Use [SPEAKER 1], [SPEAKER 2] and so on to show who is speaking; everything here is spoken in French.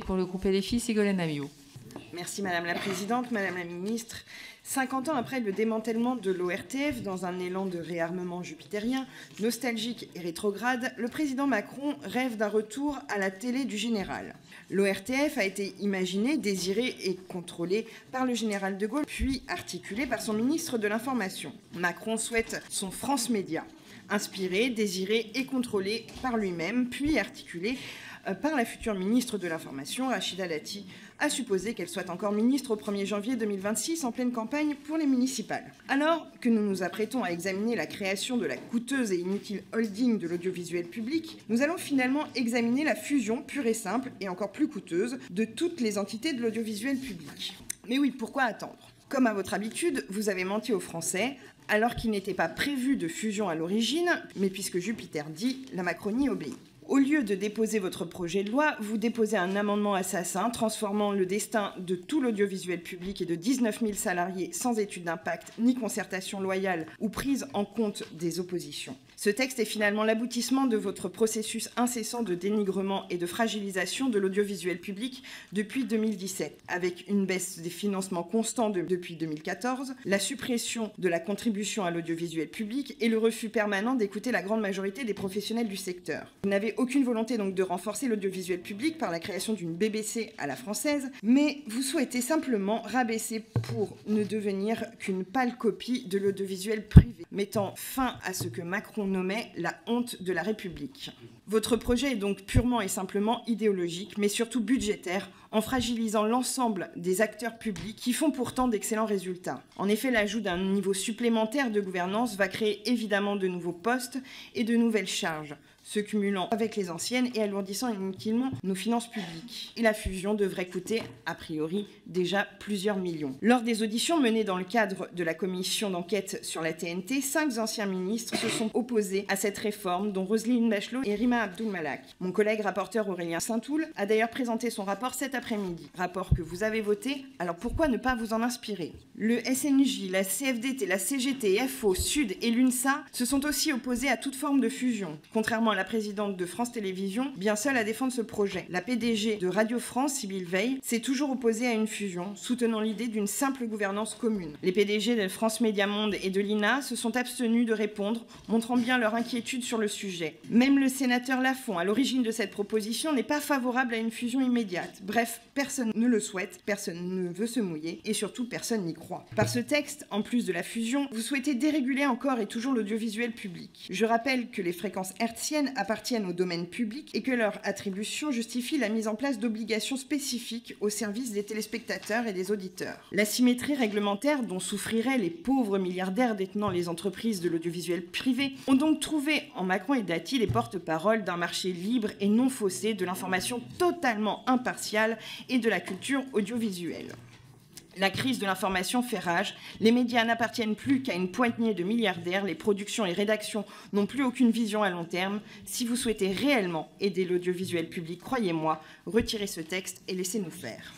[SPEAKER 1] Pour le groupe LFI, Ségolène Amiot.
[SPEAKER 2] Merci Madame la Présidente, Madame la Ministre. 50 ans après le démantèlement de l'ORTF, dans un élan de réarmement jupitérien, nostalgique et rétrograde, le président Macron rêve d'un retour à la télé du général. L'ORTF a été imaginé, désiré et contrôlé par le général de Gaulle, puis articulé par son ministre de l'Information. Macron souhaite son France Média, inspiré, désiré et contrôlé par lui-même, puis articulé par la future ministre de l'Information, Rachida Dati, à supposer qu'elle soit encore ministre au 1er janvier 2026 en pleine campagne pour les municipales. Alors que nous nous apprêtons à examiner la création de la coûteuse et inutile holding de l'audiovisuel public, nous allons finalement examiner la fusion pure et simple et encore plus coûteuse de toutes les entités de l'audiovisuel public. Mais oui, pourquoi attendre ? Comme à votre habitude, vous avez menti aux Français, alors qu'il n'était pas prévu de fusion à l'origine, mais puisque Jupiter dit, la Macronie obéit. Au lieu de déposer votre projet de loi, vous déposez un amendement assassin transformant le destin de tout l'audiovisuel public et de 19 000 salariés sans étude d'impact ni concertation loyale ou prise en compte des oppositions. Ce texte est finalement l'aboutissement de votre processus incessant de dénigrement et de fragilisation de l'audiovisuel public depuis 2017, avec une baisse des financements constants depuis 2014, la suppression de la contribution à l'audiovisuel public et le refus permanent d'écouter la grande majorité des professionnels du secteur. Vous n'avez aucune volonté donc de renforcer l'audiovisuel public par la création d'une BBC à la française, mais vous souhaitez simplement rabaisser pour ne devenir qu'une pâle copie de l'audiovisuel privé, mettant fin à ce que Macron nommait la honte de la République. Votre projet est donc purement et simplement idéologique, mais surtout budgétaire, en fragilisant l'ensemble des acteurs publics qui font pourtant d'excellents résultats. En effet, l'ajout d'un niveau supplémentaire de gouvernance va créer évidemment de nouveaux postes et de nouvelles charges, se cumulant avec les anciennes et alourdissant inutilement nos finances publiques. Et la fusion devrait coûter, a priori, déjà plusieurs millions. Lors des auditions menées dans le cadre de la commission d'enquête sur la TNT, 5 anciens ministres se sont opposés à cette réforme, dont Roselyne Bachelot et Rima Abdul-Malak. Mon collègue rapporteur Aurélien Saint-Toul a d'ailleurs présenté son rapport cet après-midi. Rapport que vous avez voté, alors pourquoi ne pas vous en inspirer ? Le SNJ, la CFDT, la CGT, FO, Sud et l'UNSA se sont aussi opposés à toute forme de fusion. Contrairement à la présidente de France Télévisions, bien seule à défendre ce projet. La PDG de Radio France, Sybille Veil, s'est toujours opposée à une fusion, soutenant l'idée d'une simple gouvernance commune. Les PDG de France Média Monde et de l'INA se sont abstenus de répondre, montrant bien leur inquiétude sur le sujet. Même le sénateur Lafont, à l'origine de cette proposition, n'est pas favorable à une fusion immédiate. Bref, personne ne le souhaite, personne ne veut se mouiller et surtout personne n'y croit. Par ce texte, en plus de la fusion, vous souhaitez déréguler encore et toujours l'audiovisuel public. Je rappelle que les fréquences hertziennes appartiennent au domaine public et que leur attribution justifie la mise en place d'obligations spécifiques au service des téléspectateurs et des auditeurs. L'asymétrie réglementaire dont souffriraient les pauvres milliardaires détenant les entreprises de l'audiovisuel privé ont donc trouvé en Macron et Dati les porte-parole d'un marché libre et non faussé, de l'information totalement impartiale et de la culture audiovisuelle. La crise de l'information fait rage, les médias n'appartiennent plus qu'à une poignée de milliardaires, les productions et rédactions n'ont plus aucune vision à long terme. Si vous souhaitez réellement aider l'audiovisuel public, croyez-moi, retirez ce texte et laissez-nous faire.